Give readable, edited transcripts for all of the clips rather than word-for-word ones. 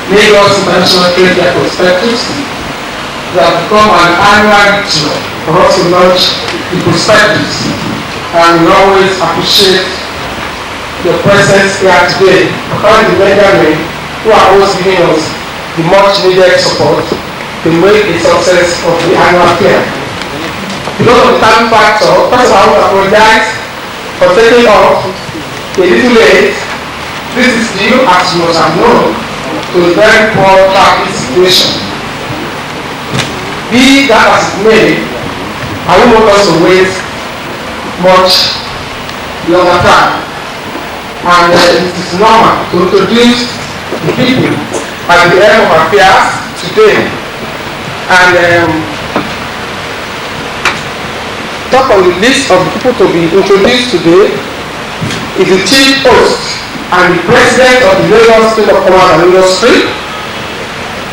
Lagos International Trade Perspectives. has become an annual ritual for us to launch the prospectus, and we always appreciate your presence here today. According to Benjamin, who are always giving us the much needed support to make a success of the annual fair. Because of the time factor, first of all, I want to apologize for taking off a little late. This is due, as you must have known, to a very poor traffic situation. Be that as it may, I won't want us to wait much longer time. And it is normal to introduce the people at the end of affairs today. And top on the list of the people to be introduced today is the chief host and the president of the Lagos State of Commerce and Industry,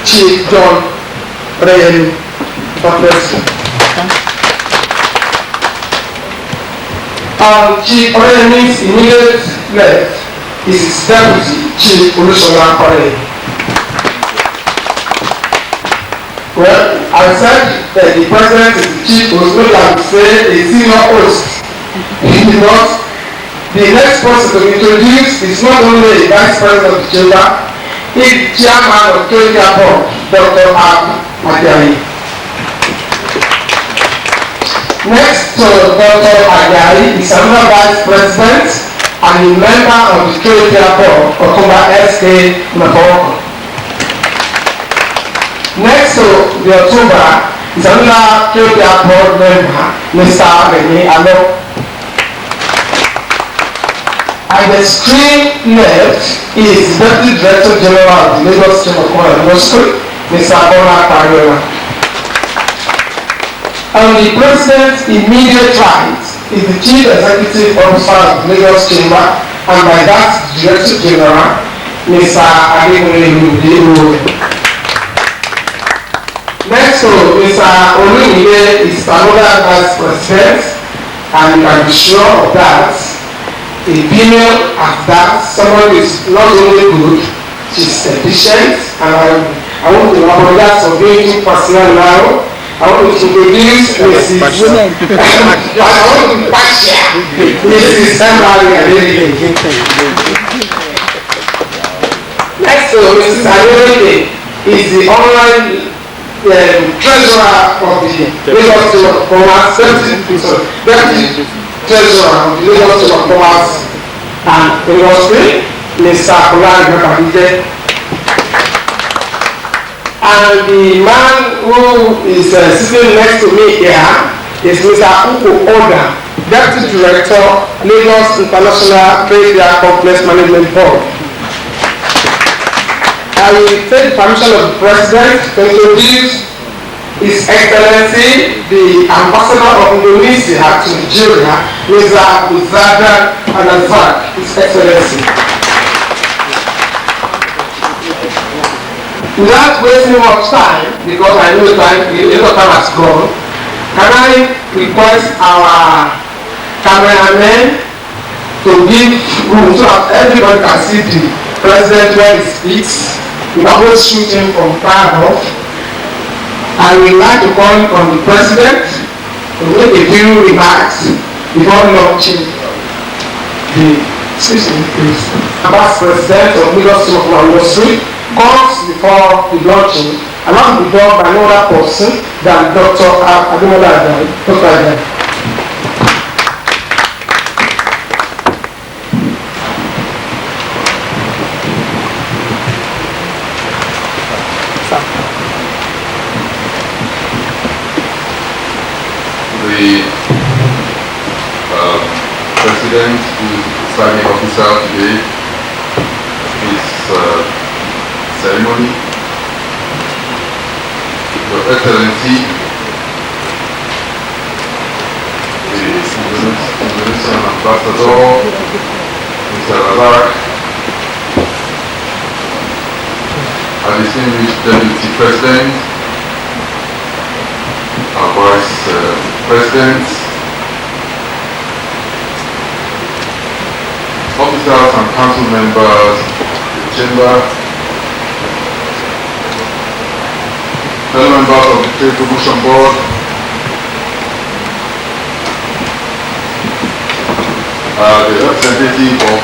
Chief John Ryan. Chief Oreyemi's immediate left is his deputy, Chief Olusola Oreyemi. Well, I said that the president is the chief host, maybe I would say a senior host. Because the next person to be introduced is not only the vice president of the chamber, he's the chairman of KOK Board, Dr. Abu Ajayi. Next to Dr. Ajayi is another vice president and a member of the KOK Board, Otumba S.K. Nakoko. Next to the Otumba is another KOK Board member, Mr. Remy Alo. At the extreme left is Deputy Director General of the Lagos State of Commerce and Industry, Mr. Bola Pariola. On the President's immediate right is the Chief Executive Officer of the Lagos Chamber, and by that Director General, Mr. Adekunle Oluwole. Next to Mr. Oluwole is another Vice President, and you can be sure of that. A female at that, someone who is not only good, she's efficient, and I want to apologize for being too personal now. I want to introduce Mrs. I want to be partial. Mrs. Emily Adeyeye. Next to Mrs. Adeyeye is the online treasurer of the Lagos State of Commerce, Deputy Treasurer of the Lagos State of Commerce and Industry, Mr. Olani Babide. And the man who is sitting next to me here is Mr. Uko Oda, Deputy Director, Lagos International Trade Fair Complex Management Board. I will take the permission of the President to introduce His Excellency, the Ambassador of Indonesia to Nigeria, Mr. Uzada Anazak, His Excellency. Without wasting much time, because I know time, a lot of time has gone, can I request our cameraman to give room so that everybody can see the President when he speaks? We are both shooting from far off. I would like to call on the President to make a few remarks before launching the speech. Vice President of Lagos State of Commerce and Industry comes before the launching, and that will be done by no other person than Dr. Ademola Ajayi. Dr. Ajayi. The President, who is the presiding officer today, this ceremony, Your Excellency, the Indonesian Ambassador, Mr. Razak, our distinguished Deputy President, our Vice President, officers and council members of the chamber, fellow members of the Trade Promotion Board, the representative of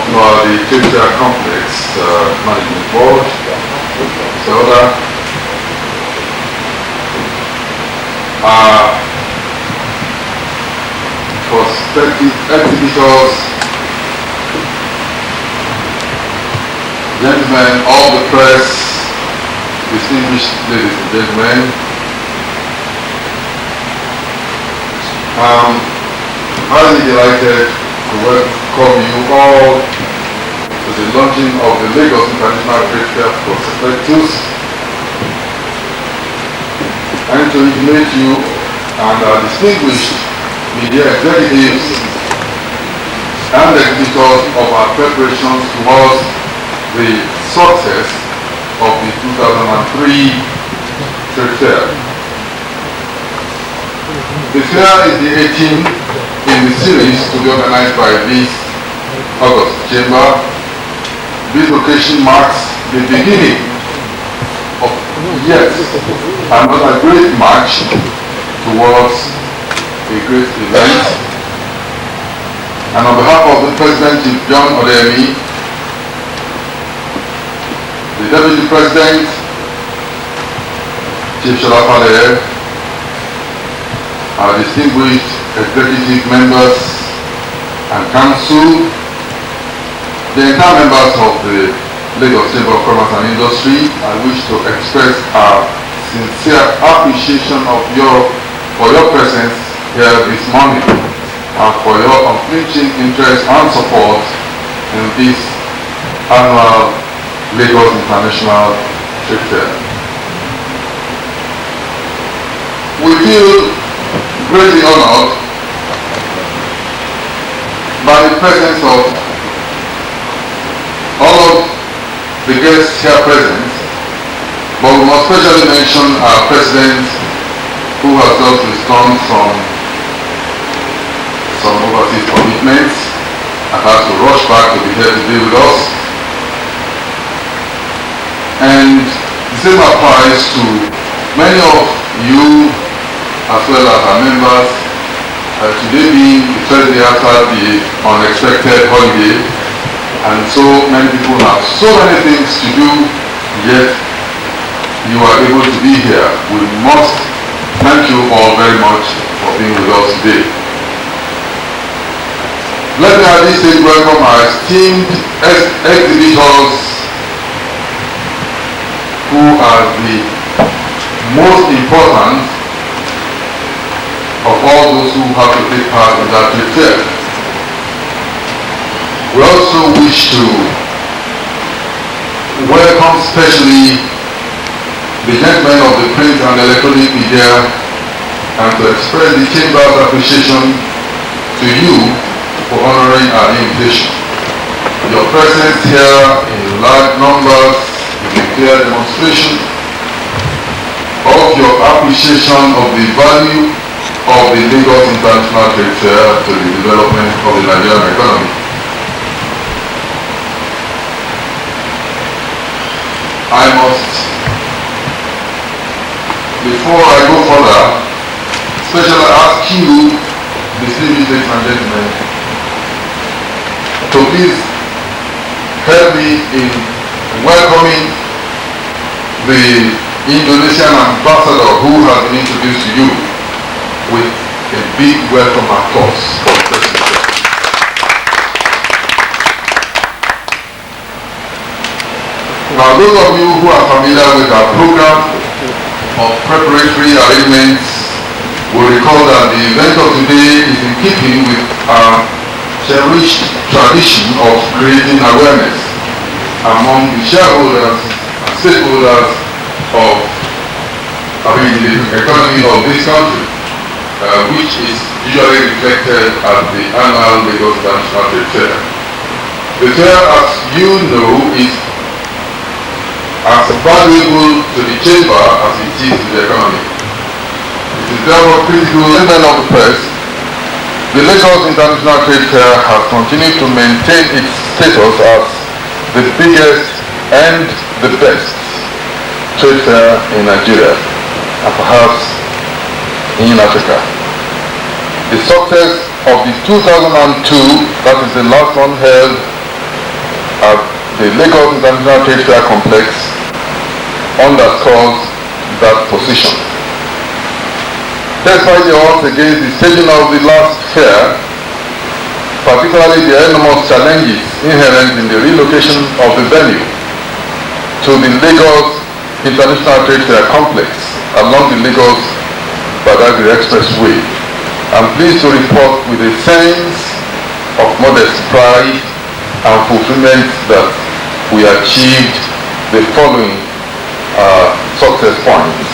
the Trade Fair Complex Management Board, Mr. Oda, prospective exhibitors, gentlemen of the press, distinguished ladies and gentlemen, I'm highly delighted to welcome you all to the launching of the Lagos International Trade Fair Prospectus, and to intimate you and our distinguished media executives and exhibitors of our preparations towards the success of the 2003 Trade Fair. The fair is the 18th in the series to be organized by this August Chamber. This occasion marks the beginning of yet another great march towards a great event. And on behalf of the President, Chief John Odemi, the Deputy President, Chief Shola Fale, our distinguished executive members and council, the entire members of the Lagos Chamber of Commerce and Industry, I wish to express our sincere appreciation for your presence here this morning and for your unflinching interest and support in this annual Lagos International Trade Fair. We feel greatly honored by the presence of all of the guests here present, but we must especially mention our President, who has just returned from some overseas commitments and has to rush back to be here today with us. And the same applies to many of you as well as our members, today being the third day after the unexpected holiday, and so many people have so many things to do, yet you are able to be here. We must thank you all very much for being with us today. Let me at this stage welcome our esteemed exhibitors who are the most important of all those who have to take part in that trade fair. We also wish to welcome specially the gentlemen of the print and electronic media and to express the Chamber's appreciation to you for honoring our invitation. Your presence here in large numbers is a clear demonstration of your appreciation of the value of the Lagos International Trade Fair to the development of the Nigerian economy. I must, before I go further, especially ask you, distinguished ladies and gentlemen, to please help me in welcoming the Indonesian ambassador who has been introduced to you with a big welcome applause for the President. Now, those of you who are familiar with our program of preparatory arrangements will recall that the event of today is in keeping with our cherished tradition of creating awareness among the shareholders and stakeholders of the economy of this country, which is usually reflected at the annual Lagos International Trade Fair. The fair, as you know, is as valuable to the chamber as it is to the economy. It is therefore critical, members of the press, the Lagos International Trade Fair has continued to maintain its status as the biggest and the best trade fair in Nigeria. and perhaps in Africa. The success of the 2002, that is the last one held at the Lagos International Trade Fair Complex, underscores that position. Despite the odds against the staging of the last fair, particularly the enormous challenges inherent in the relocation of the venue to the Lagos International Trade Fair Complex along the Lagos-Badagry Expressway, I'm pleased to report with a sense of modest pride and fulfillment that we achieved the following success points.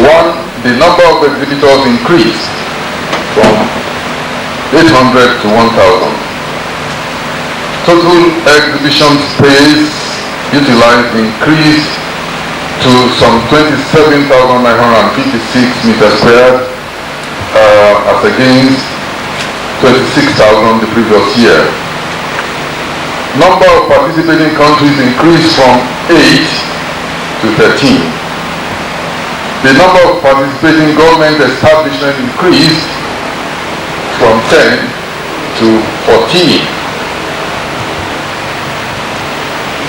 One, the number of exhibitors increased from 800 to 1,000. Total exhibition space utilized increased to some 27,956 meters squared as against 26,000 the previous year. Number of participating countries increased from 8 to 13. The number of participating government establishments increased from 10 to 14.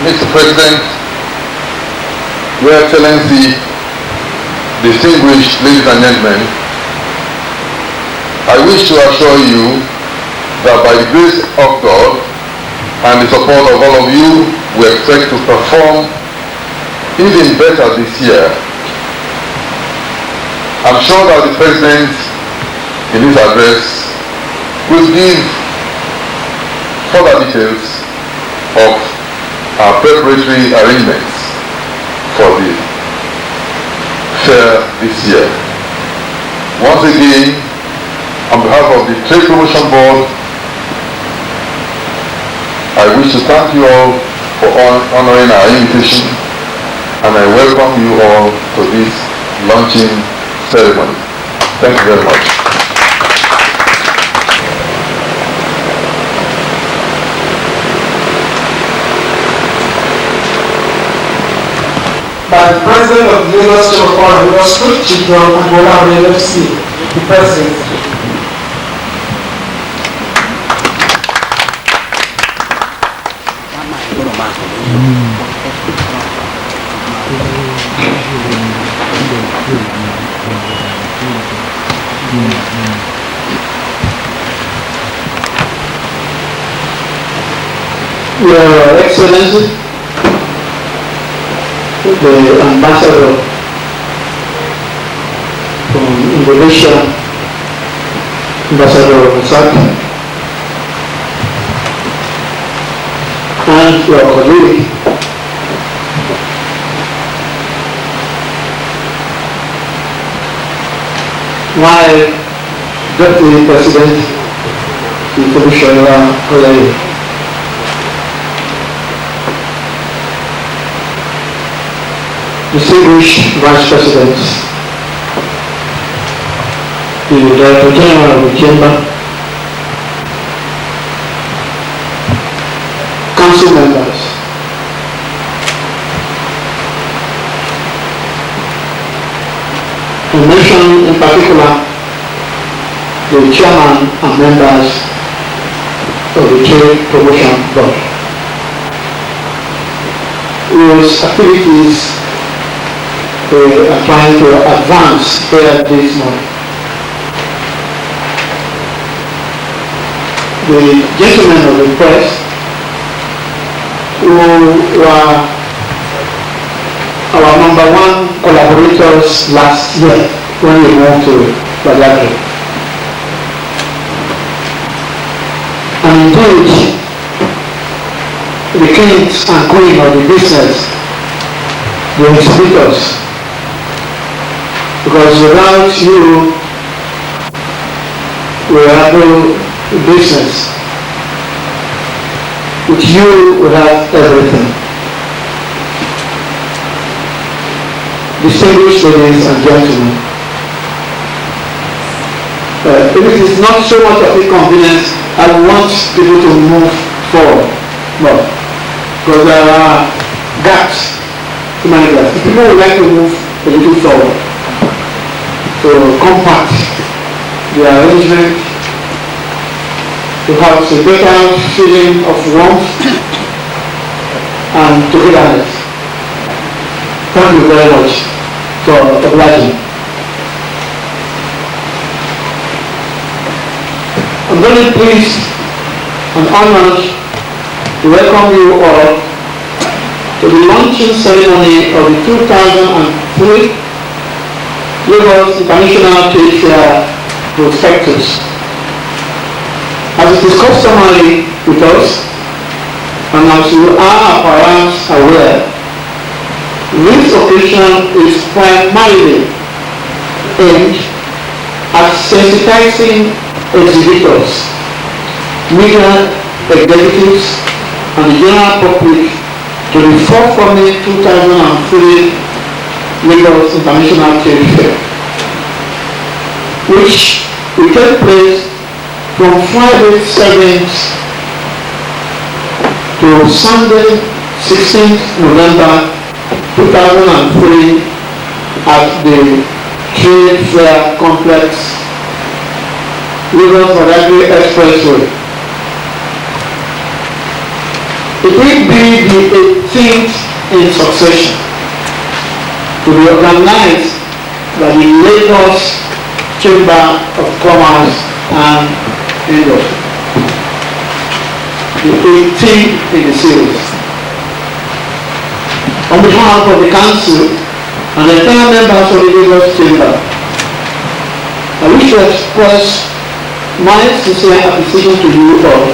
Mr. President, Your Excellency, distinguished ladies and gentlemen, I wish to assure you that by the grace of God and the support of all of you, we expect to perform even better this year. I'm sure that the President, in his address, will give further details of our preparatory arrangements for the fair this year. Once again, on behalf of the Trade Promotion Board, I wish to thank you all for honoring our invitation, and I welcome you all to this launching ceremony. Thank you very much. By the President of the Lagos Chamber of Foreign Industry, Chief John Agbola LFC, the President. Your Excellency, the Ambassador from Indonesia, Ambassador Musaki, and your colleague, my Deputy President, Ifeolusola Olaye, distinguished Vice President, the Director General of the Chamber, Council members, I mention in particular the Chairman and members of the Trade Promotion Board, whose activities are trying to advance here this morning. The gentlemen of the press who were our number one collaborators last year when we moved to Badagry. And indeed, the kings and queen of the business, the exhibitors, because without you, we have no business. With you, we have everything. Distinguished ladies and gentlemen, if it is not so much of inconvenience, I want people to move forward more, because there are gaps, too many gaps. If people would like to move a little forward to compact the arrangement, to have a better feeling of warmth and togetherness. Thank you very much for obliging. I'm very pleased and honored to welcome you all to the launching ceremony of the 2003 Lagos International Trade Fair Prospectus. As it is customary with us, and as you are perhaps aware, this occasion is primarily aimed at sensitizing exhibitors, media executives, and the general public to the forthcoming 2003 Lagos International Trade Fair, which will take place from Friday 7th to Sunday 16th November 2003 at the Trade Fair Complex, Lagos Badagry Expressway. It will be the 18th in succession to be organized by the Lagos Chamber of Commerce and Industry. The 18th in the series. On behalf of the Council and the entire members of the Lagos Chamber, I wish to express my sincere appreciation to you all,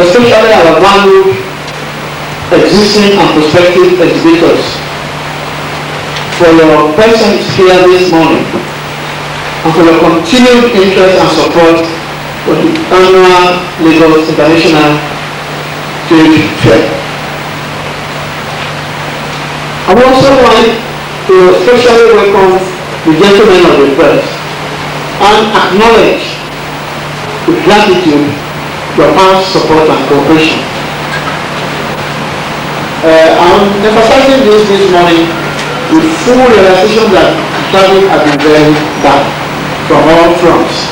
especially our valued existing and prospective exhibitors, for your presence here this morning and for your continued interest and support for the annual Lagos International Trade Fair. I would also like to especially welcome the gentlemen of the press and acknowledge with gratitude your past support and cooperation. I'm emphasizing this morning with full realization that traffic has been very bad from all fronts.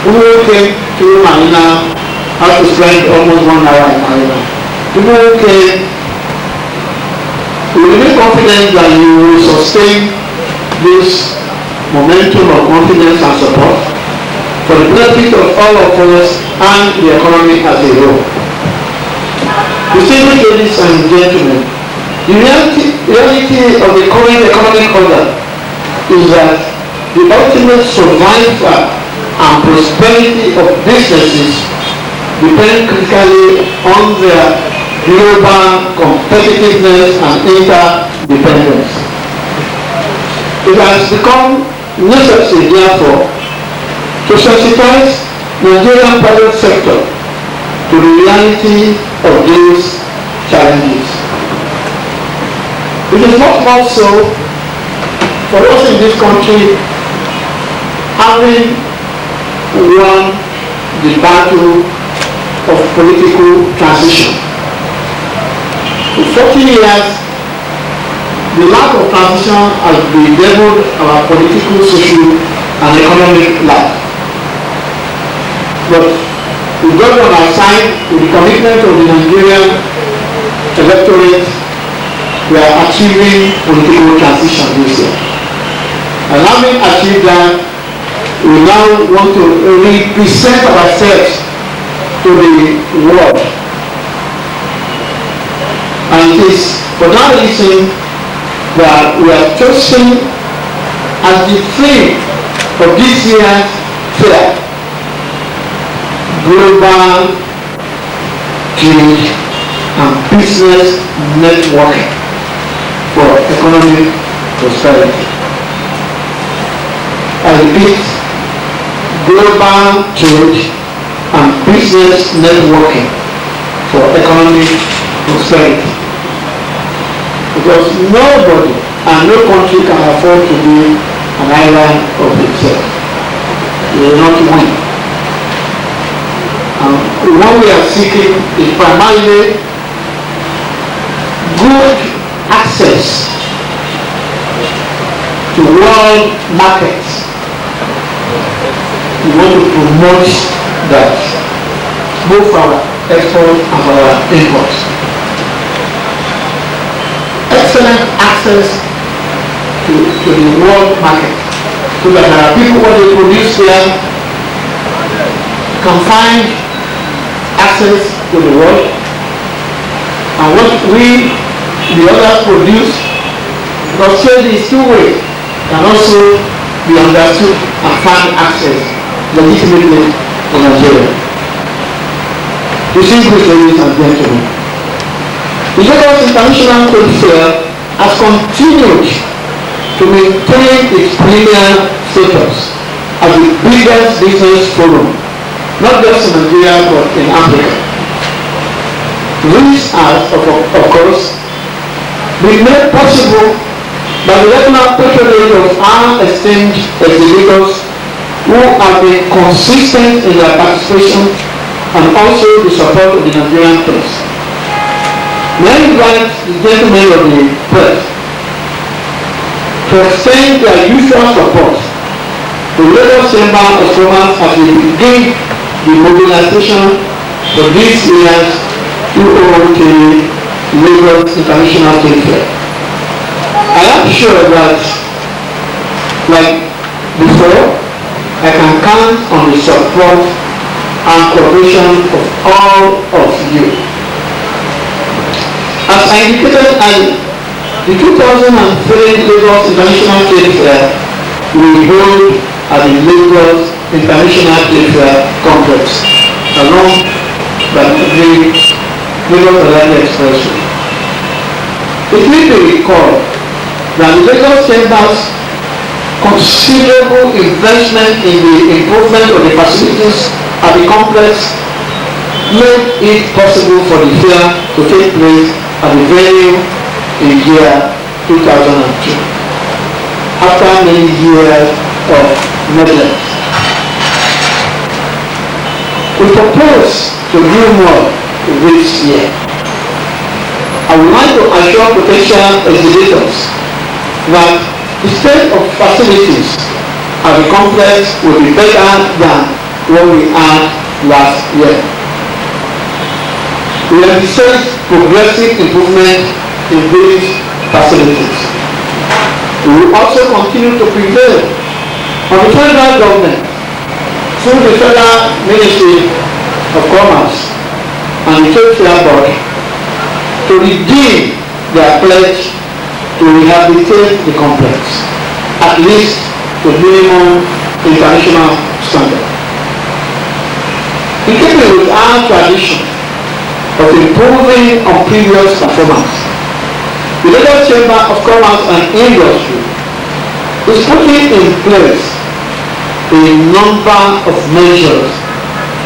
People who came to Marina had to spend almost 1 hour in Marina. People who came, we remain confident that you will sustain this momentum of confidence and support for the benefit of all of us and the economy as a whole. Distinguished ladies and gentlemen, the reality of the current economic order is that the ultimate survival and prosperity of businesses depend critically on their global competitiveness and interdependence. It has become necessary, therefore, to sensitize the Nigerian private sector to the reality of these challenges. It is not more so for us in this country having won the battle of political transition. For 40 years, the lack of transition has bedeviled our political, social, and economic life. But with God on our side, with the commitment of the Nigerian electorate, we are achieving political transition this year. And having achieved that, we now want to represent ourselves to the world. And it is for that reason that we are chosen as the theme of this year's fair: global trade and business networking for economic prosperity. I repeat, global trade and business networking for economic prosperity. Because nobody and no country can afford to be an island of itself. They will not win. What we are seeking is primarily good access to world markets. We want to promote that, both for our export and for our imports. Excellent access to the world market, so that there are people what they produce here can find access to the world, and what we, the others, produce, because trade is two-way, can also be understood and find access legitimately in Nigeria. Distinguished ladies and gentlemen, the Lagos International Trade Fair has continued to maintain its premier status as the biggest business forum, not just in Nigeria but in Africa. This has, of course, been made possible by the regular patronage of our esteemed exhibitors who have been consistent in their participation and also the support of the Nigerian press. May I invite the gentlemen of the press to extend their usual support to Lagos Chamber of Commerce as we begin the mobilization for this year's 2003 Lagos International Trade Fair. I am sure that, like before, I can count on the support and cooperation of all of you. As I indicated earlier, the 2003 Lagos International Trade Fair will be held at the Lagos International Trade Fair Complex along the Lagos Alliance Expressway. It will be recalled that the Lagos Chamber's considerable investment in the improvement of the facilities at the complex made it possible for the fair to take place at the venue in the year 2002. After many years of neglect, we propose to do more this year. I would like to assure potential exhibitors that the state of facilities at the complex will be better than what we had last year. We anticipate progressive improvement in these facilities. We will also continue to prevail on the federal government through the Federal Ministry of Commerce and the Trade Fair Board to redeem their pledge to rehabilitate the complex, at least to minimum international standard. In keeping with our tradition of improving on previous performance, the Lagos Chamber of Commerce and Industry is putting in place a number of measures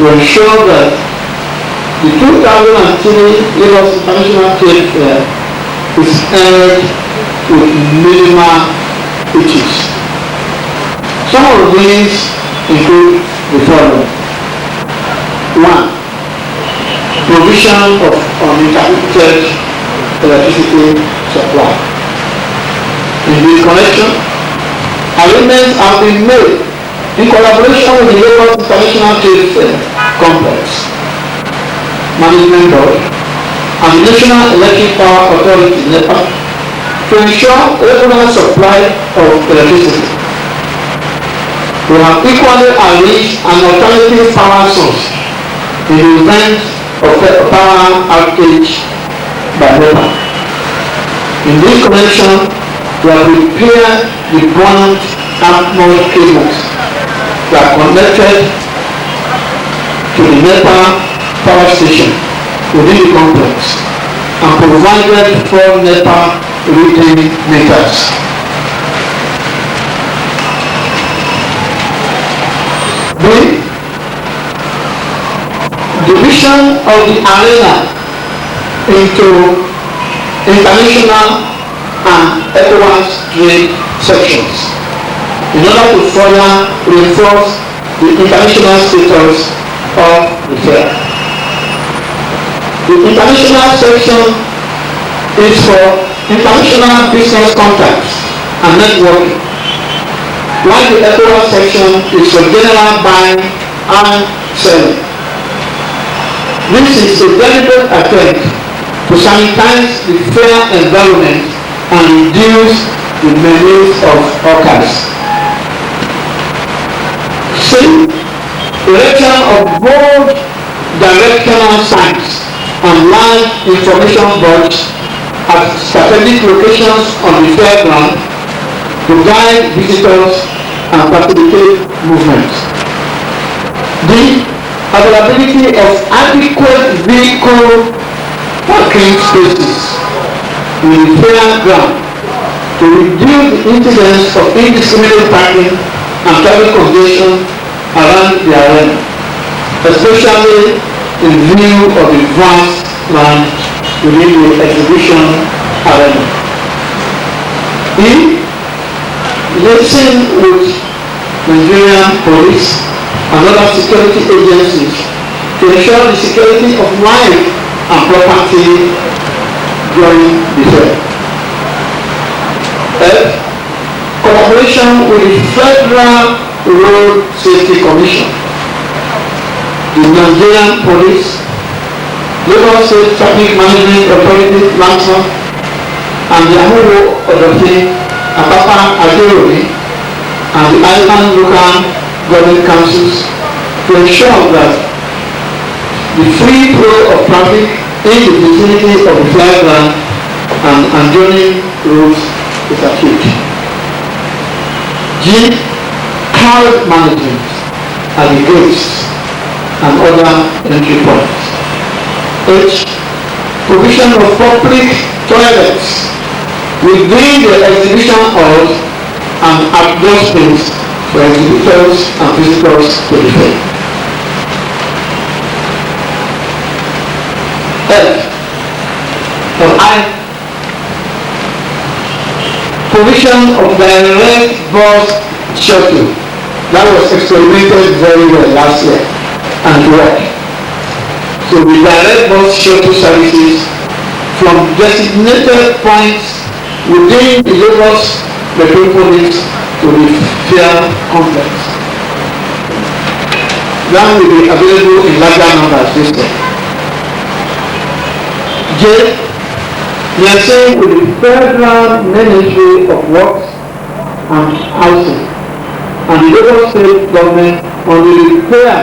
to ensure that the 2003 Lagos International Trade Fair is held with minimal hitches. Some of these include the following. 1. Provision of uninterrupted electricity supply. In this connection, arrangements have been made in collaboration with the Lagos International Trade Fair Complex Management Board and the National Electric Power Authority (NEPA) to ensure regular supply of electricity. We have equally arranged an alternative power source in the event of a power outage by NEPA. In this connection, we have prepared the bond armored cables that are connected to the NEPA power station within the complex and provided 4 NEPA reading meters. B. Division of the arena into international and ECOWAS trade sections in order to further reinforce the international status of the fair. The international section is for international business contacts and networking while the ECOWAS section is for general buying and selling. This is a deliberate attempt to sanitize the fair environment and reduce the menace of hawkers. C. Erection of bold directional signs and large information boards at strategic locations on the fairground to guide visitors and facilitate movement. D. Availability of adequate vehicle parking spaces in the fairground to reduce the incidence of indiscriminate parking and traffic congestion around the arena, especially in view of the vast land within the exhibition arena. E. Liaison with Nigerian police and other security agencies to ensure the security of life and property during the fair. F. Cooperation with the Federal Road Safety Commission, the Nigerian Police, Lagos State Traffic Management Authority, LAMSA, and the Amuwo Odofin, Apapa Aderobi, and the Island Local Government Councils to ensure that the free flow of traffic in the vicinity of the fairground and adjoining roads is achieved. G. Crowd management at the gates and other entry points. H. Provision of public toilets within the exhibition halls and outdoor space for exhibitors and visitors to the fair. F. For I. Provision of direct bus shuttle that was experimented very well last year and worked. So the direct bus shuttle services from designated points within the Lagos metropolis to the fair complex. That will be available in larger numbers this year. J. Liaison with the Federal Ministry of Works and Housing and the Lagos State Government on the repair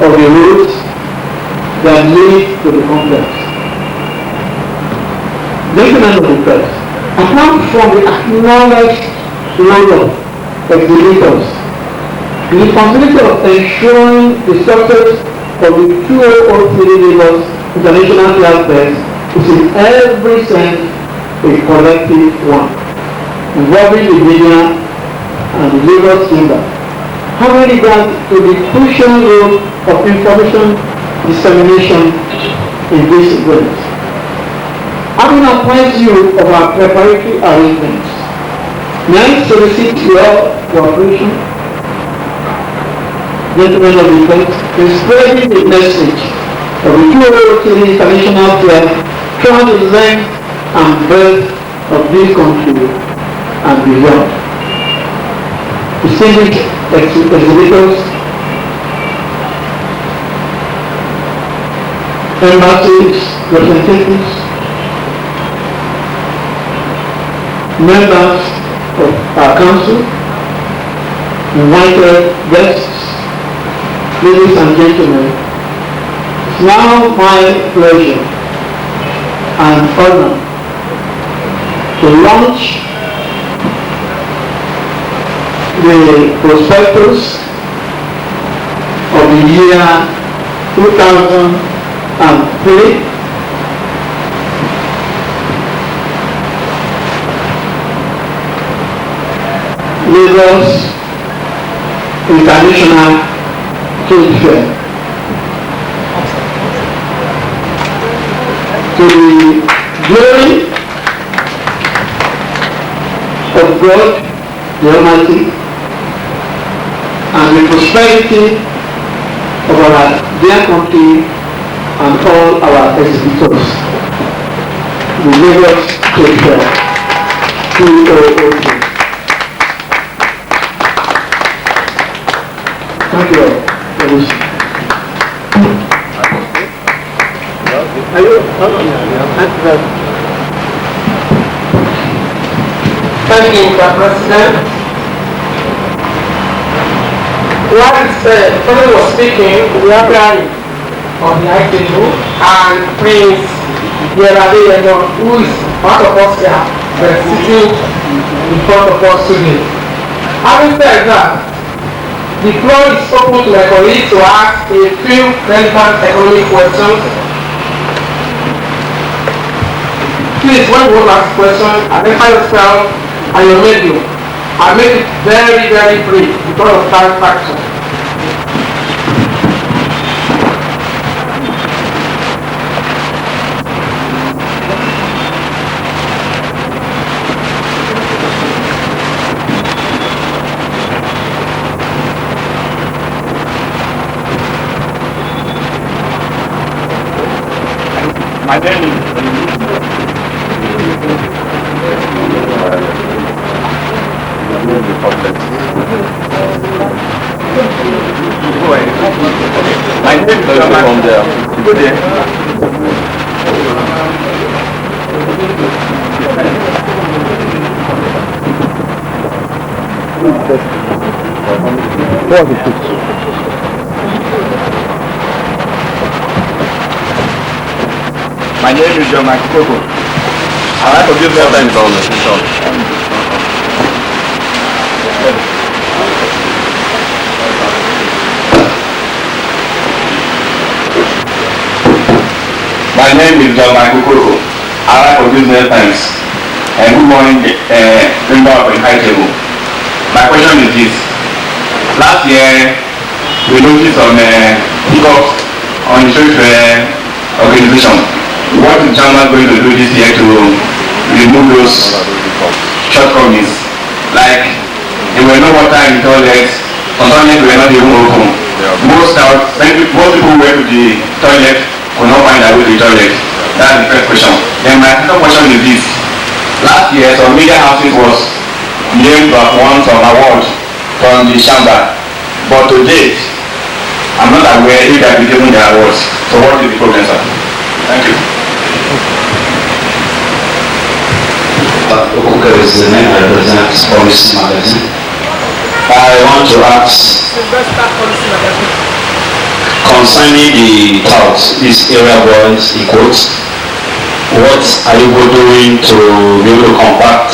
of the roads that lead to the complex. Gentlemen of the press, apart from the acknowledged role of exhibitors, the responsibility of ensuring the success of the 2003 Lagos International Fair Fest is in every sense a collective one, involving the media and the Lagos Chamber, having regard to the crucial role of information dissemination in this event. Having apprised you of our preparatory arrangements, may I solicit your cooperation, gentlemen of the press, in spreading the message of the 2003 International Fair throughout the length and breadth of this country and beyond. Distinguished exhibitors, embassies, representatives, members of our council, invited guests, ladies and gentlemen, it's now my pleasure and honor to launch the prospectus of the year 2003 Lagos International Trade Fair. To the glory of God the Almighty and the prosperity of our dear country and all our exhibitors. The Lagos Trade Fair 2003. Thank you all. Are you? Thank you, Mr. President. While the President was speaking, we are hearing on the high table, and Prince Yerade, who is part of us here, sitting in front of us today. Having said that, the floor is open to my colleagues to ask a few relevant economic questions. Please, when you want to ask a question, identify yourself and your medium. I make it very, very brief because of time factor. My name is from there. Go there. My name is John Makoko. I like to give them time to My name is John Makoko. I like to give them times. And good morning, member of the high table. My question is this. Last year, we noticed some hiccups on the church organization. What is German going to do this year to remove those shortcomings? Like, there were no water in toilets, some toilets were not even open. Most people who went to the toilet could not find their way to the toilet. That's the first question. Then my second question is this. Last year, some media houses was named to have won some awards from the chamber. But to date, I'm not aware if they have been given the awards. So what is the problem, sir? Thank you. Okuka is the name I represent Policy Magazine. I want to ask concerning the touts, these area boys in quotes, what are you doing to be able to combat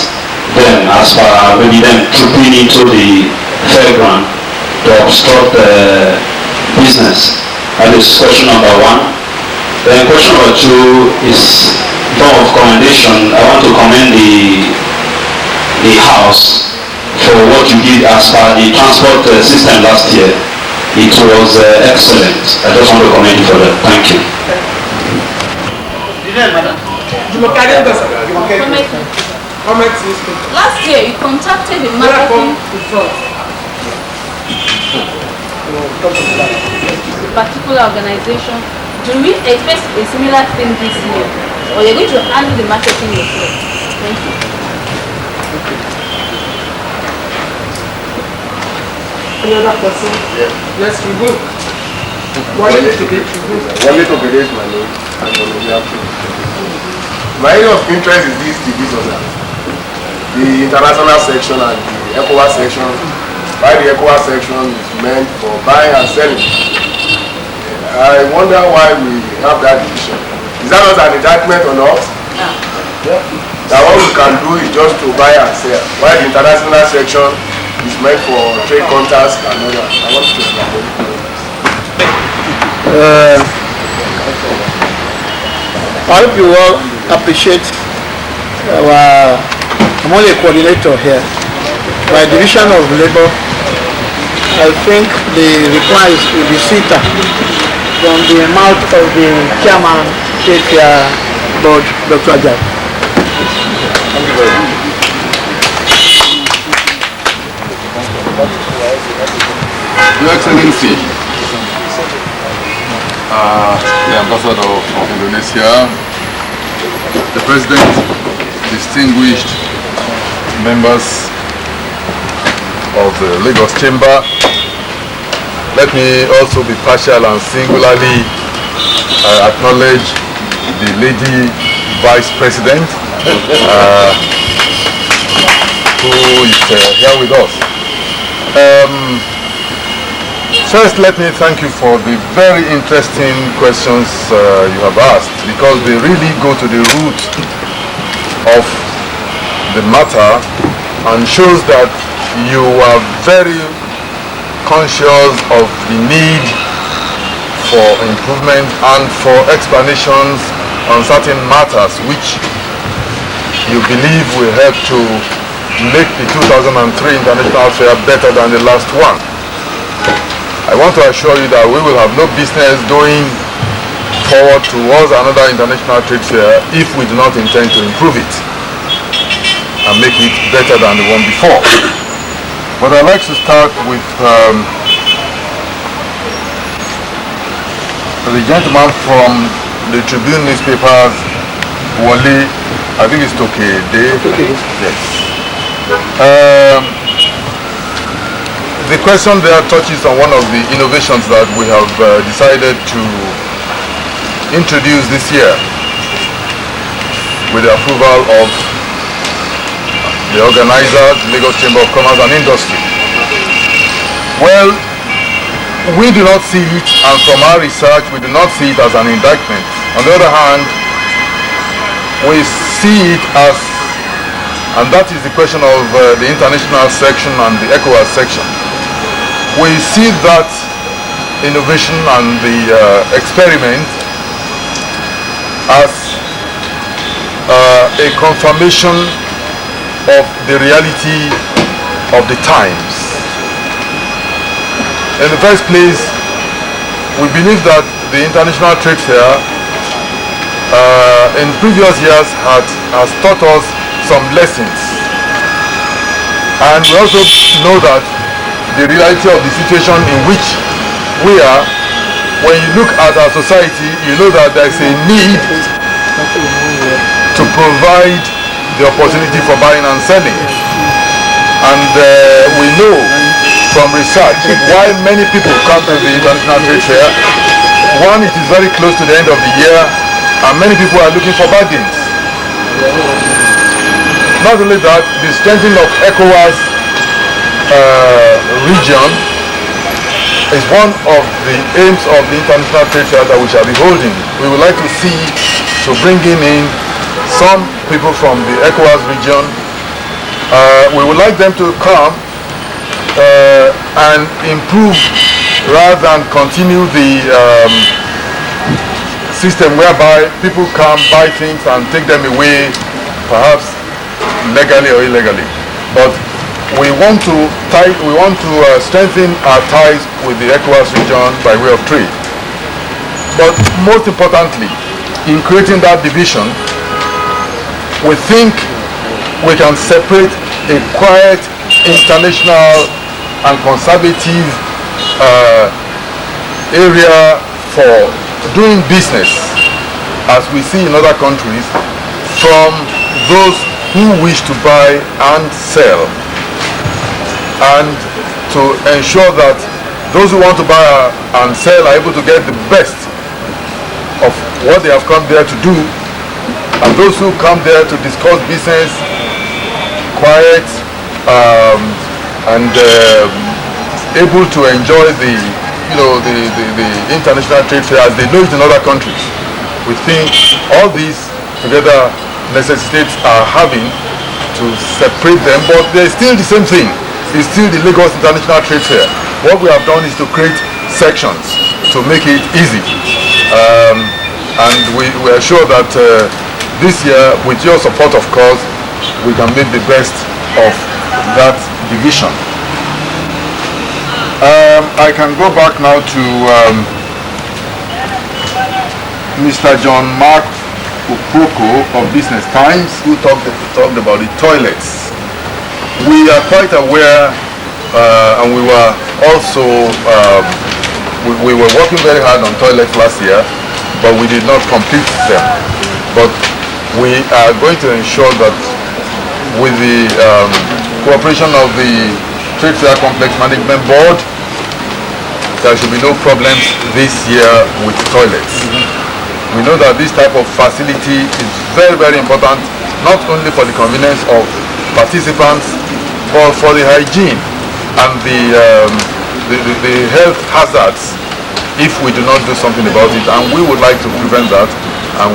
them as far maybe them trooping into the fairground to obstruct the business? That is question number one. Then question number two is form of commendation. I want to commend the House for what you did as far the transport system last year. It was excellent. I just want to commend you for that. Thank you. Last year you contacted the marketing particular organization. Do we expect a similar thing this year, or you're going to handle the marketing yourself? Thank you. Any other person? Yes. Yes, we will. Wale to get my name. My area of interest is this division. The international section and the ECOWAS section. Why the ECOWAS section is meant for buying and selling. I wonder why we have that division. Is that not an indictment on us? No. Yeah. That what we can do is just to buy and sell. While the international section is meant for trade contacts and all that. I want to I hope you all appreciate I'm only a coordinator here. My division of labor, I think the reply will be sweeter from the mouth of the chairman, State Board, Dr. Ajay. Thank you very much. Your Excellency, the Ambassador of Indonesia, the President, distinguished members of the Lagos Chamber, let me also be partial and singularly acknowledge the lady Vice President who is here with us. First, let me thank you for the very interesting questions you have asked, because they really go to the root of the matter and shows that you are very conscious of the need for improvement and for explanations on certain matters which you believe will help to make the 2003 International Fair better than the last one. I want to assure you that we will have no business going forward towards another international trade fair if we do not intend to improve it and make it better than the one before. But I'd like to start with the gentleman from the Tribune newspapers, Wale, I think it's Tokede. Yes. The question there touches on one of the innovations that we have decided to introduce this year with the approval of the organizers, Lagos Chamber of Commerce and Industry. Well, we do not see it, and from our research, we do not see it as an indictment. On the other hand, we see it as, and that is the question of the international section and the ECOWAS section. We see that innovation and the experiment as a confirmation of the reality of the times. In the first place, we believe that the International Trade Fair in previous years has taught us some lessons. And we also know that the reality of the situation in which we are, when you look at our society, you know that there is a need to provide the opportunity for buying and selling. And we know from research, while many people come to the International Trade Fair, one, it is very close to the end of the year, and many people are looking for bargains. Not only that, the strengthening of ECOWAS region is one of the aims of the International Trade Fair that we shall be holding. We would like to see to bringing in some people from the ECOWAS region. We would like them to come and improve rather than continue the system whereby people come, buy things and take them away, perhaps legally or illegally. But we want to strengthen our ties with the ECOWAS region by way of trade. But most importantly, in creating that division, we think we can separate a quiet, international and conservative area for doing business, as we see in other countries, from those who wish to buy and sell, and to ensure that those who want to buy and sell are able to get the best of what they have come there to do, and those who come there to discuss business, quiet and able to enjoy the international trade fair as they know it in other countries. We think all these together necessitates our having to separate them, but they're still the same thing. It's still the Lagos International Trade Fair. What we have done is to create sections to make it easy. And we are sure that this year, with your support of course, we can make the best of that division. I can go back now to Mr. John Mark Upoko of Business Times, who talked about the toilets. We are quite aware, and we were also we were working very hard on toilets last year, but we did not complete them. But we are going to ensure that with the cooperation of the Trade Fair Complex Management Board there should be no problems this year with toilets. We know that this type of facility is very, very important, not only for the convenience of participants, but for the hygiene and the health hazards if we do not do something about it. And we would like to prevent that, and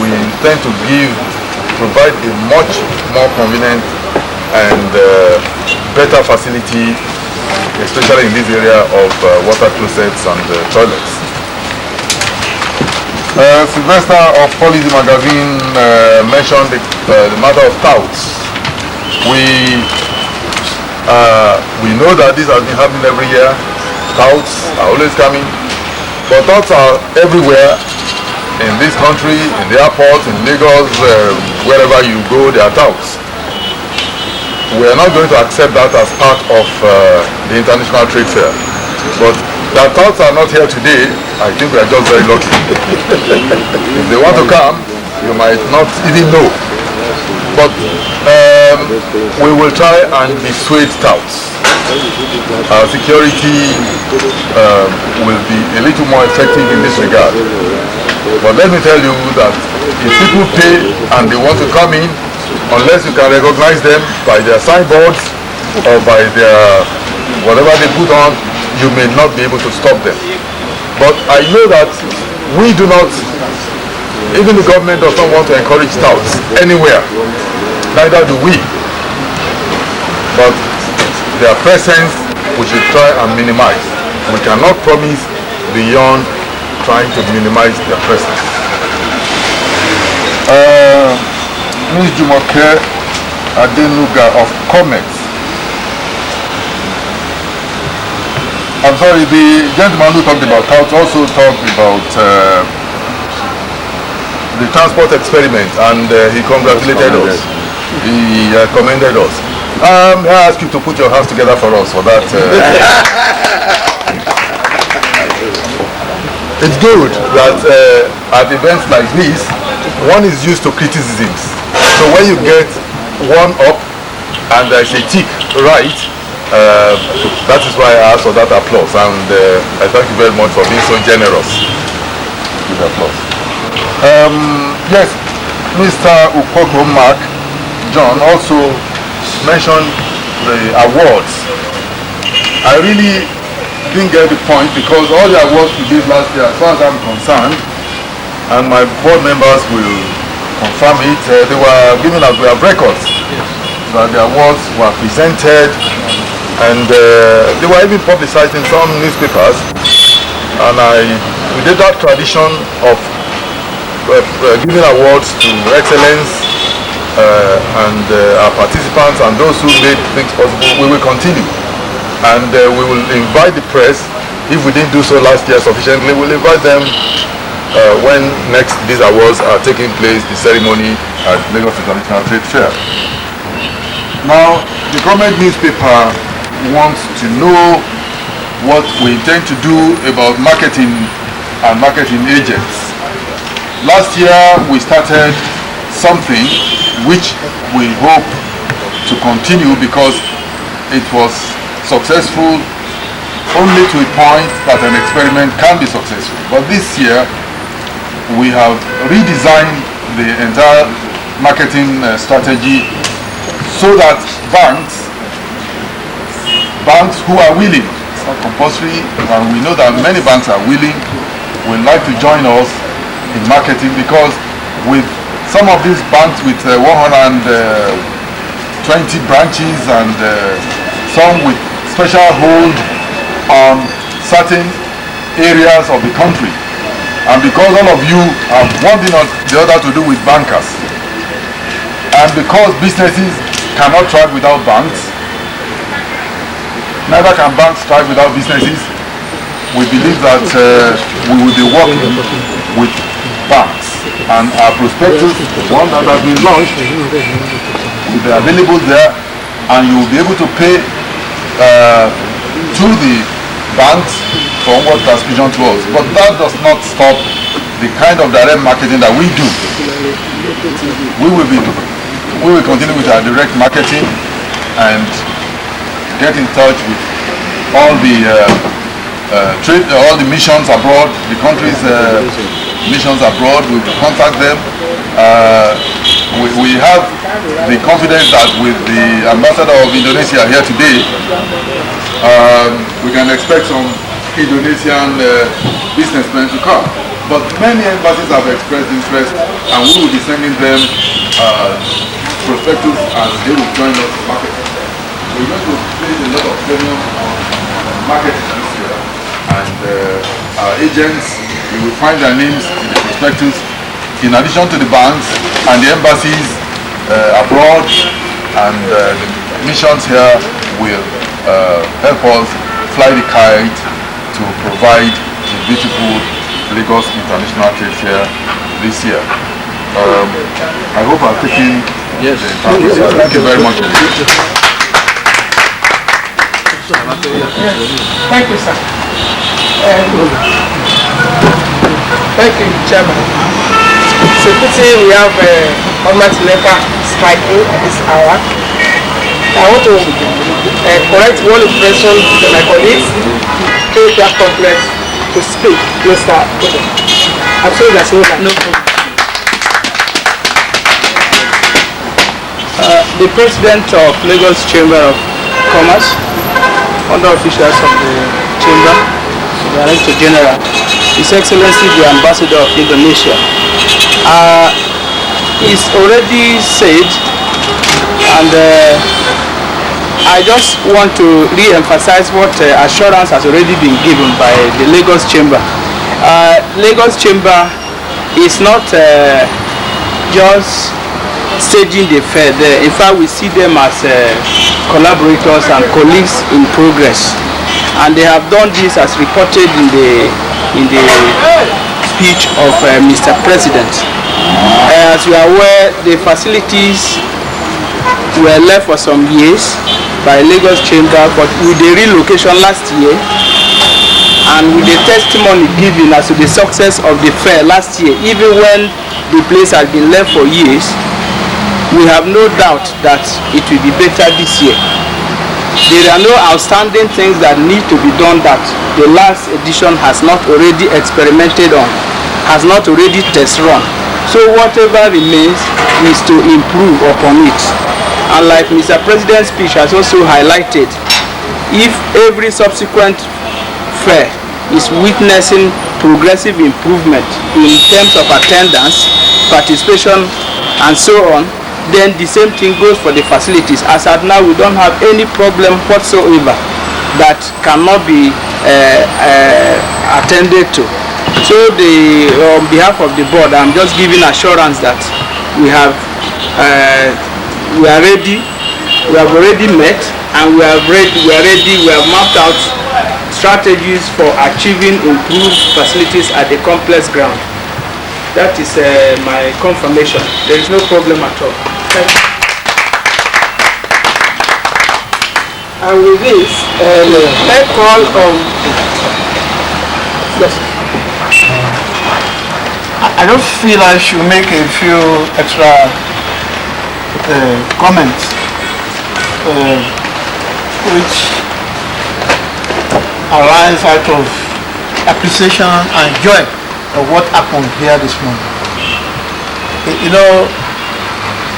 we intend to provide a much more convenient and better facility, especially in this area of water closets and toilets. Sylvester of Policy Magazine mentioned the matter of touts. We know that this has been happening every year. Touts are always coming, but touts are everywhere in this country, in the airport, in Lagos, wherever you go, there are touts. We are not going to accept that as part of the International Trade Fair. But the touts are not here today. I think we are just very lucky. If they want to come, you might not even know. But we will try and dissuade touts. Our security will be a little more effective in this regard. But let me tell you that if people pay and they want to come in, unless you can recognize them by their signboards or by their whatever they put on, you may not be able to stop them. But I know that we do not, even the government does not want to encourage touts anywhere. Neither do we. But their presence we should try and minimize. We cannot promise beyond trying to minimize their presence. Ms. Jumoke Adenuga of Comets. I'm sorry, the gentleman who talked about touts also talked about the transport experiment, and he congratulated us. He commended us. I ask you to put your hands together for us for that. It's good that at events like this, one is used to criticisms. So when you get one up and there's a tick right, that is why I ask for that applause. And I thank you very much for being so generous with applause. Yes, Mr. Ukoko Mark John also mentioned the awards. I really didn't get the point, because all the awards we gave last year, as far as I'm concerned, and my board members will confirm it, they were given as we have records. That the awards were presented, and they were even publicized in some newspapers. And we did that tradition of giving awards to excellence and our participants and those who made things possible. We will continue. And we will invite the press. If we didn't do so last year sufficiently, we'll invite them when next these awards are taking place, the ceremony at Lagos International Trade Fair. Now, the government newspaper wants to know what we intend to do about marketing and marketing agents. Last year, we started something which we hope to continue, because it was successful only to a point that an experiment can be successful. But this year, we have redesigned the entire marketing strategy so that banks who are willing, it's not compulsory, and we know that many banks are willing, would like to join us in marketing, because with some of these banks with 120 branches and some with special hold on certain areas of the country, and because all of you have one thing or the other to do with bankers, and because businesses cannot thrive without banks, neither can banks thrive without businesses, we believe that we will be working with banks, and our prospectus, one that has been launched, will be available there, and you will be able to pay to the banks for what transmission to us. But that does not stop the kind of direct marketing that we do. We will continue with our direct marketing and get in touch with all the trade, all the missions abroad, the countries' missions abroad. We contact them. We have the confidence that with the ambassador of Indonesia here today, we can expect some Indonesian businessmen to come. But many embassies have expressed interest, and we will be sending them prospectus, and they will join us in marketing. We're going to place a lot of premium on marketing this year, and our agents, you will find their names in the prospectus, in addition to the banks and the embassies abroad, and the missions here will help us fly the kite to provide the beautiful Lagos International Trade Fair this year. I hope I've taken the time. Thank you very much. Thank you, sir. Thank you, Chairman. So, we have Almighty Lepa striking at this hour. I want to correct one impression to my colleagues. KPR Complex to speak, Mr. Koto. I'm sorry, that's no problem. The President of Lagos Chamber of Commerce, under officials of the Chamber, the Director General, His Excellency the Ambassador of Indonesia, is already said, and I just want to re-emphasize what assurance has already been given by the Lagos Chamber. Lagos Chamber is not just staging the fair there. In fact, we see them as collaborators and colleagues in progress, and they have done this as reported in the speech of Mr. President. As you are aware, the facilities were left for some years by Lagos Chamber, but with the relocation last year and with the testimony given as to the success of the fair last year, even when the place has been left for years, we have no doubt that it will be better this year. There are no outstanding things that need to be done that the last edition has not already experimented on, has not already test run. So whatever remains is to improve upon it. And like Mr. President's speech has also highlighted, if every subsequent fair is witnessing progressive improvement in terms of attendance, participation, and so on, then the same thing goes for the facilities. As at now, we don't have any problem whatsoever that cannot be attended to. So on behalf of the board, I'm just giving assurance that we are ready, we have already met, and we have mapped out strategies for achieving improved facilities at the complex ground. That is my confirmation. There is no problem at all. Thank you. And with this, let's call on. Yes. I just feel I should make a few extra comments, which arise out of appreciation and joy of what happened here this morning. You know,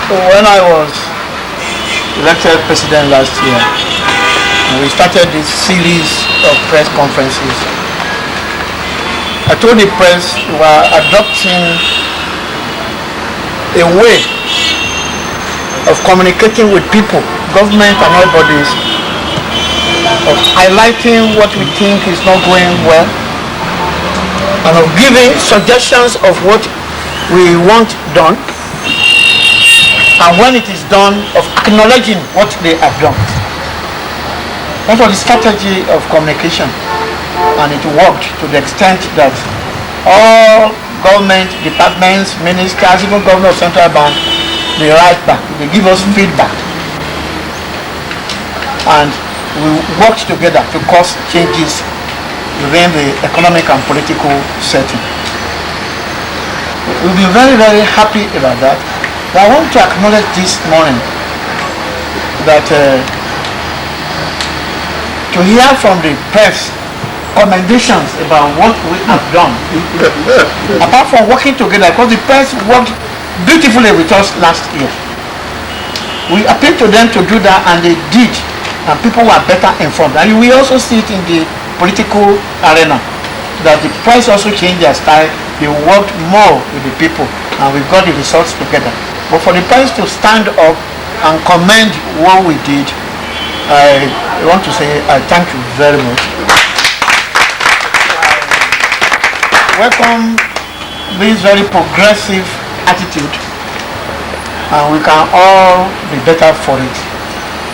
when I was elected president last year, we started this series of press conferences. I told the press we were adopting a way of communicating with people, government and all bodies, of highlighting what we think is not going well, and of giving suggestions of what we want done, and when it is done, of acknowledging what they have done. That was the strategy of communication, and it worked to the extent that all government departments, ministers, even governor of central bank, they write back, they give us feedback, and we worked together to cause changes within the economic and political setting. We'll be very, very happy about that. But I want to acknowledge this morning that to hear from the press commendations about what we have done. Apart from working together, because the press worked beautifully with us last year. We appealed to them to do that, and they did, and people were better informed. And we also see it in the political arena, that the press also changed their style. They worked more with the people, and we got the results together. But for the press to stand up and commend what we did, I want to say I thank you very much. Welcome this very progressive attitude, and we can all be better for it.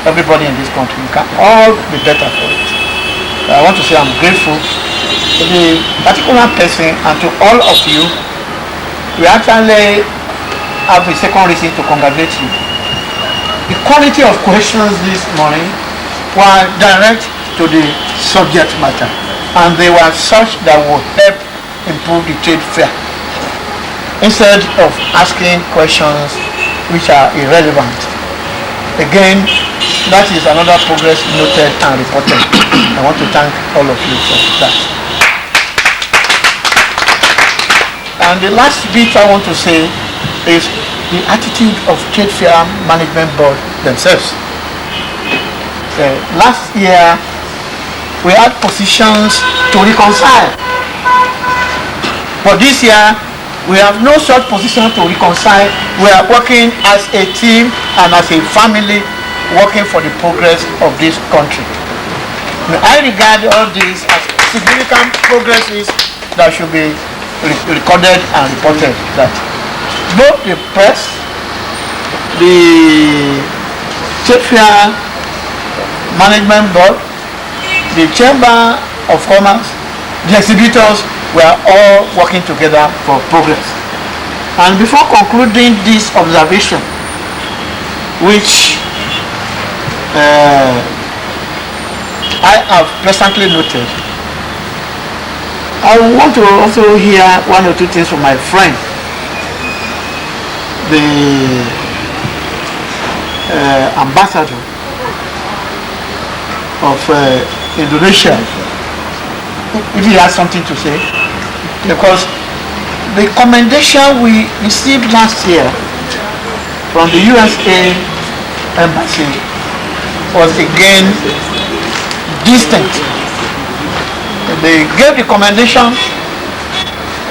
Everybody in this country, we can all be better for it. I want to say I'm grateful to the particular person and to all of you. We actually have a second reason to congratulate you. The quality of questions this morning were direct to the subject matter, and they were such that would help improve the trade fair, instead of asking questions which are irrelevant. Again, that is another progress noted and reported. I want to thank all of you for that. And the last bit I want to say is the attitude of Trade Fair Management Board themselves. Last year, we had positions to reconcile. But this year, we have no such position to reconcile. We are working as a team and as a family, working for the progress of this country. I regard all these as significant progresses that should be recorded and reported. That both the press, the Trade Fair Management Board, the Chamber of Commerce, the exhibitors, we are all working together for progress. And before concluding this observation, which I have pleasantly noted, I want to also hear one or two things from my friend, the ambassador of Indonesia, if he has something to say. Because the commendation we received last year from the USA Embassy was again distant. They gave the commendation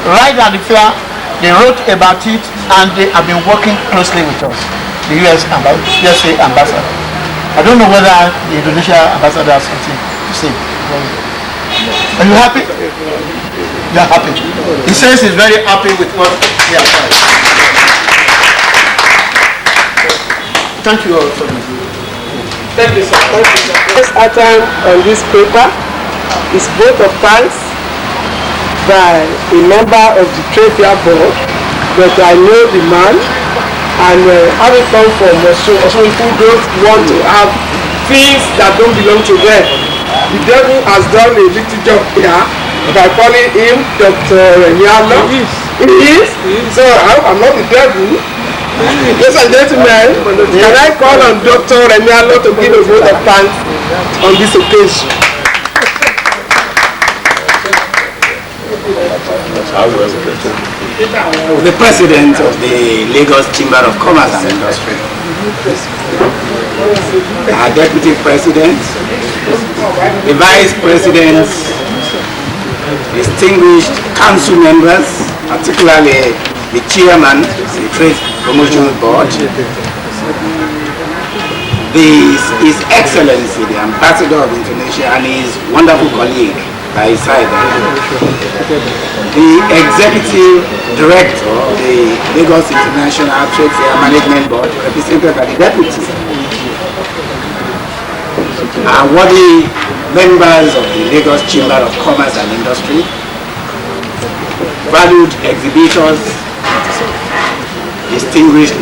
right at the fair, they wrote about it, and they have been working closely with us, the USA Ambassador. I don't know whether the Indonesia Ambassador has something to say. Are you happy? You are happy. He says he's very happy with what he has done. Thank you all so much. Thank you, sir. This item on this paper is vote of thanks by a member of the Trade Fair Board, but I know the man, and having come from some people don't want to have things that don't belong to them. The devil has done a little job here by calling him Dr. Renialo. He is. So I'm not the devil. Ladies and gentlemen, can I call on Dr. Renialo to give a vote of thanks on this occasion? The President of the Lagos Chamber of Commerce and Industry, our Deputy President, the Vice Presidents, distinguished council members, particularly the Chairman of the Trade Promotion Board, His Excellency, the Ambassador of Indonesia, and his wonderful colleague by his side, the Executive Director of the Lagos International Trade Fair Management Board, represented by the Deputy, our worthy members of the Lagos Chamber of Commerce and Industry, valued exhibitors, distinguished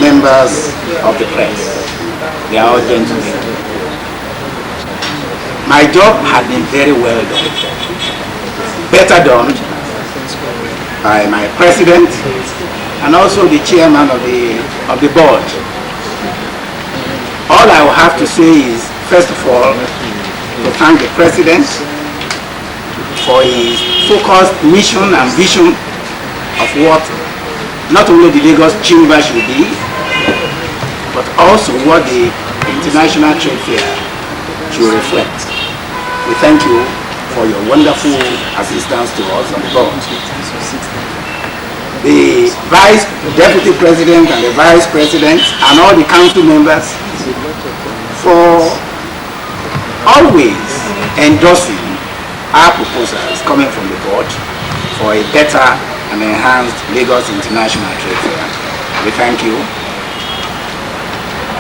members of the press. They are all gentlemen. My job had been very well done. Better done by my president and also the chairman of the board. All I will have to say is, first of all, to thank the president for his focused mission and vision of what not only the Lagos Chamber should be, but also what the International Trade Fair should reflect. We thank you for your wonderful assistance to us on the board. The Vice Deputy President and the Vice President and all the council members for always endorsing our proposals coming from the board for a better and enhanced Lagos International Trade Fair. We thank you.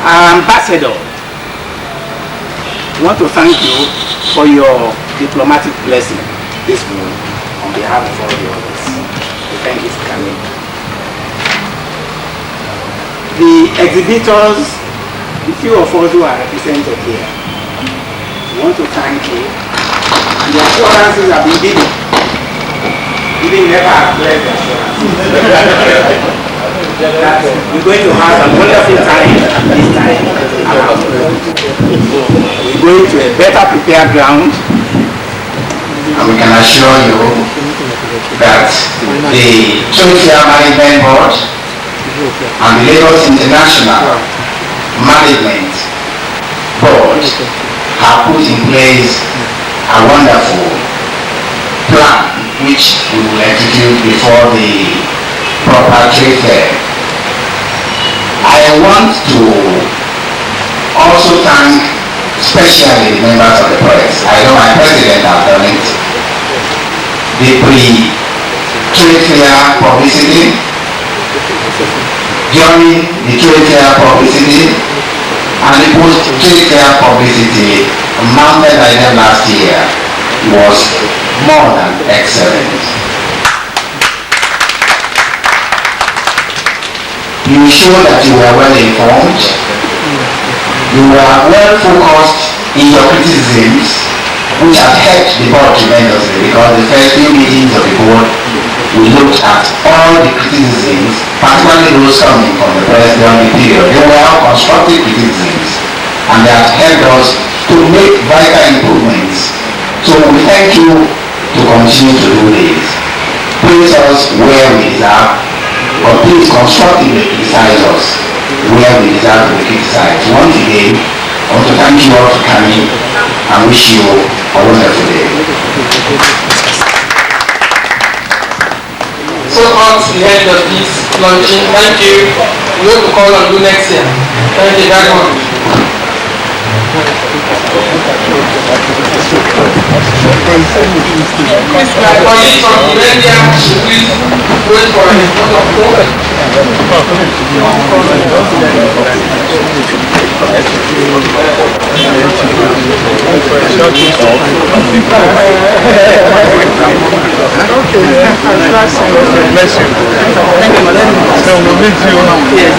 Ambassador, I want to thank you for your diplomatic blessing this morning on behalf of all the others. We thank you for coming. The exhibitors, the few of us who are represented here, we want to thank you. And the assurances have been given. Even never have led the assurances. That we're going to have a wonderful time this time around. We're going to a better prepared ground. And we can assure you that the Trade Fair Management Board and the Lagos International Management Board have put in place a wonderful plan which we will execute before the proper trade fair. I want to also thank especially the members of the press. I know my president has done it. The pre-trade fair publicity, during the trade fair publicity, and the post-trade fair publicity mounted by them last year was more than excellent. You show that you were well informed, you were well focused in your criticisms, which have helped the board tremendously, because the first few meetings of the board, we looked at all the criticisms, particularly those coming from the press during the period. They were all constructive criticisms, and they have helped us to make vital improvements. So we thank you to continue to do this. Praise us where we deserve, but please constructively criticize us where we deserve to be criticized. Once again, I want to thank you all for coming and wish you a wonderful day. So on to the end of this launching. Thank you. We hope to call on you next year. Thank you very much. Please, my colleagues from the media, please wait for a photo of moment. Bless you. Thank you, madam. So we'll meet you now. Yes.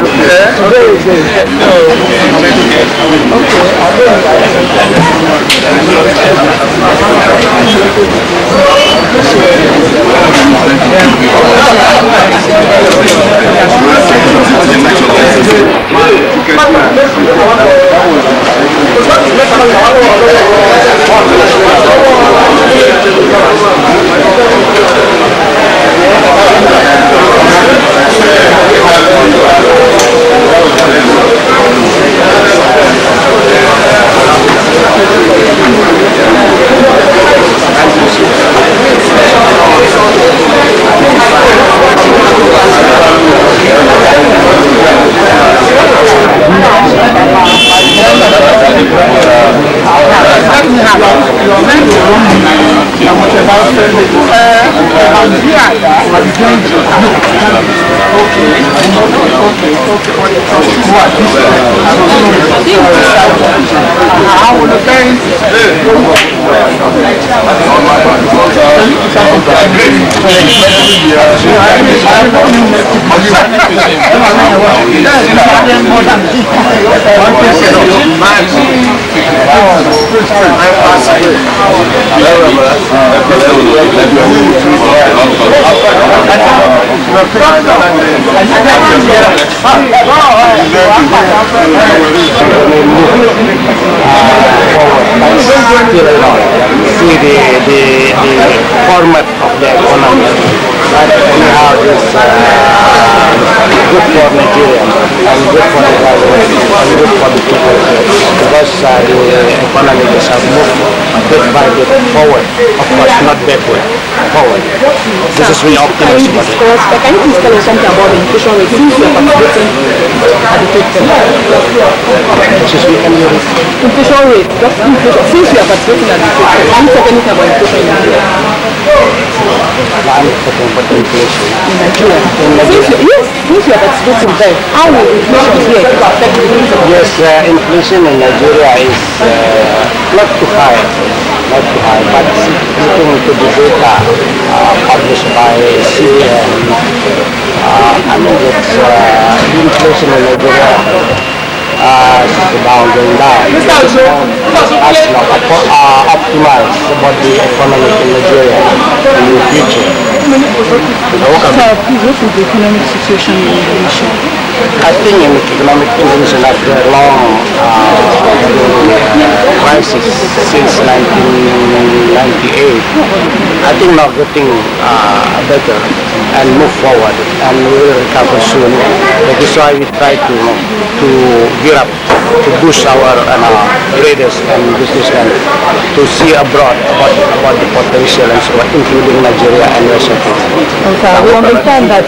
See the format of the economy. But anyhow, it's good for Nigeria and good for the government and good for the people because the economy is moved bit by bit forward. Of course, not backward, forward. This is really optimistic. Can you please tell us something about the inflation rate since you are participating at the trade center? Inflation rate, just inflation. Since you are participating at the trade center, can you talk anything about inflation in Nigeria? I'm talking about inflation. In Nigeria? Since you are participating there, how will inflation here affect the increase of Yes, inflation in Nigeria is not too high, but looking into the data published by CBN, I mean it's inflation in Nigeria going down. As optimize about the economy in Nigeria in the future. Please, what is the economic situation in Indonesia? I think in economic Indonesia after a long crisis since 1998, I think now getting better and move forward and we will recover soon. That is why we try to gear up to boost our traders and businessmen to see abroad about the potential and so on, including Nigeria and Russia. Okay, we understand that